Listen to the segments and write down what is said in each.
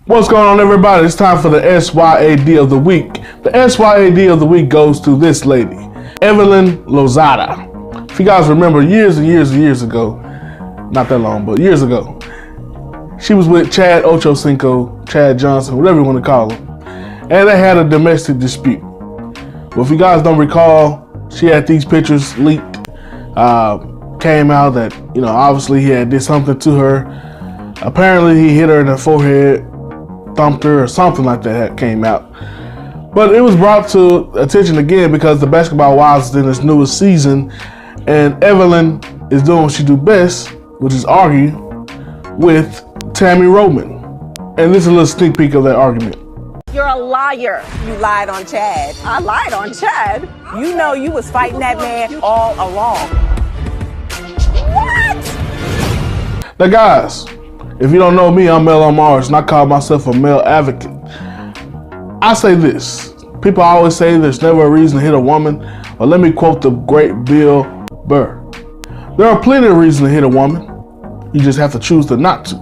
What's going on, everybody? It's time for the S.Y.A.D of the week. The S.Y.A.D of the week goes to this lady, Evelyn Lozada. If you guys remember, years and years ago, not that long, but years ago, she was with Chad Ochocinco, Chad Johnson, whatever you want to call him, and they had a domestic dispute. Well, if you guys don't recall, she had these pictures leaked. Came out that, obviously he had did something to her. Apparently he hit her in the forehead, thumped her, or something like that came out. But it was brought to attention again because the Basketball Wives is in its newest season, and Evelyn is doing what she do best, which is argue with Tammy Roman. And this is a little sneak peek of that argument. You're a liar. You lied on Chad. I lied on Chad? You know you was fighting that man all along. What? Now guys, if you don't know me, I'm mel.on.mars, and I call myself a male advocate. I say this. People always say there's never a reason to hit a woman. Well, let me quote the great Bill Burr. There are plenty of reasons to hit a woman. You just have to choose to not to.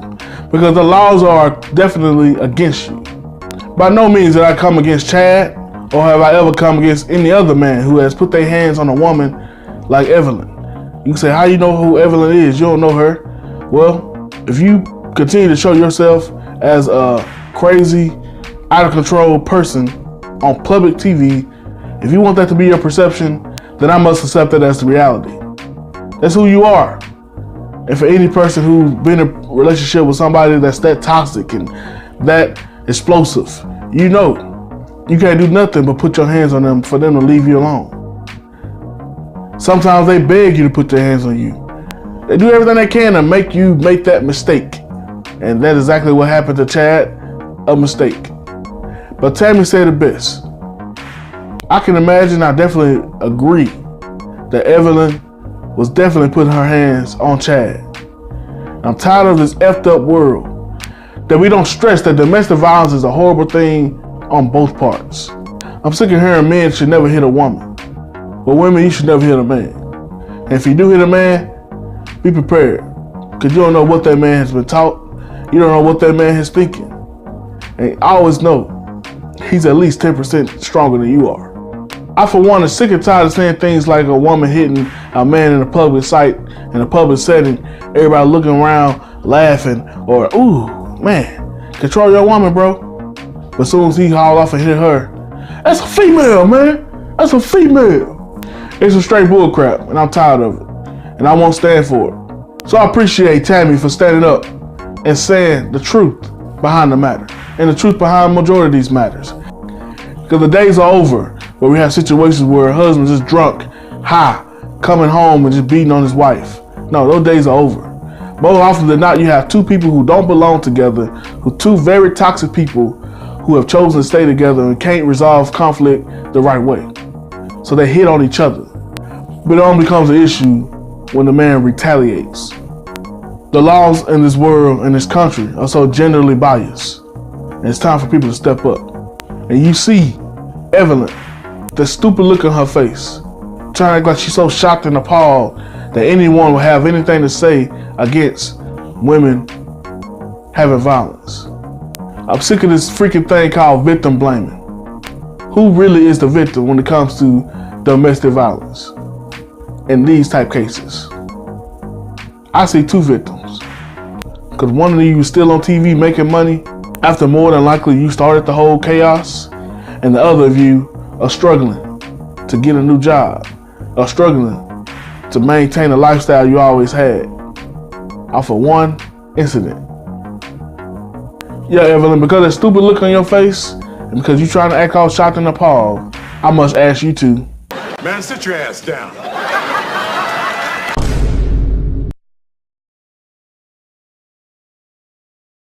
Because the laws are definitely against you. By no means did I come against Chad, or have I ever come against any other man who has put their hands on a woman like Evelyn. You can say, how you know who Evelyn is? You don't know her. Well, if you continue to show yourself as a crazy, out of control person on public TV, if you want that to be your perception, then I must accept that as the reality. That's who you are. And for any person who's been in a relationship with somebody that's that toxic and that explosive, you can't do nothing but put your hands on them for them to leave you alone. Sometimes they beg you to put their hands on you. They do everything they can to make you make that mistake. And that's exactly what happened to Chad, a mistake. But Tammy said it best. I can imagine, I definitely agree that Evelyn was definitely putting her hands on Chad. I'm tired of this effed up world that we don't stress that domestic violence is a horrible thing on both parts. I'm sick of hearing men should never hit a woman. But women, you should never hit a man. And if you do hit a man, be prepared. Because you don't know what that man has been taught. You don't know what that man is thinking. And I always know he's at least 10% stronger than you are. I, for one, is sick and tired of saying things like a woman hitting a man in a public site, in a public setting, everybody looking around, laughing, or, ooh, man, control your woman, bro. But as soon as he hauled off and hit her, that's a female, man. That's a female. It's a straight bull crap, and I'm tired of it. And I won't stand for it. So I appreciate Tammy for standing up and saying the truth behind the matter. And the truth behind the majority of these matters. Because the days are over where we have situations where a husband's just drunk, high, coming home and just beating on his wife. No, those days are over. More often than not, you have two people who don't belong together, two very toxic people who have chosen to stay together and can't resolve conflict the right way. So they hit on each other. But it only becomes an issue when the man retaliates. The laws in this world, in this country, are so generally biased. And it's time for people to step up. And you see Evelyn, the stupid look on her face, trying to act like she's so shocked and appalled that anyone would have anything to say against women having violence. I'm sick of this freaking thing called victim blaming. Who really is the victim when it comes to domestic violence in these type cases? I see two victims. Because one of you is still on TV making money after more than likely you started the whole chaos, and the other of you are struggling to get a new job, or struggling to maintain a lifestyle you always had off of one incident. Yeah, Evelyn, because of that stupid look on your face, and because you're trying to act all shocked and appalled, I must ask you to. Man, sit your ass down.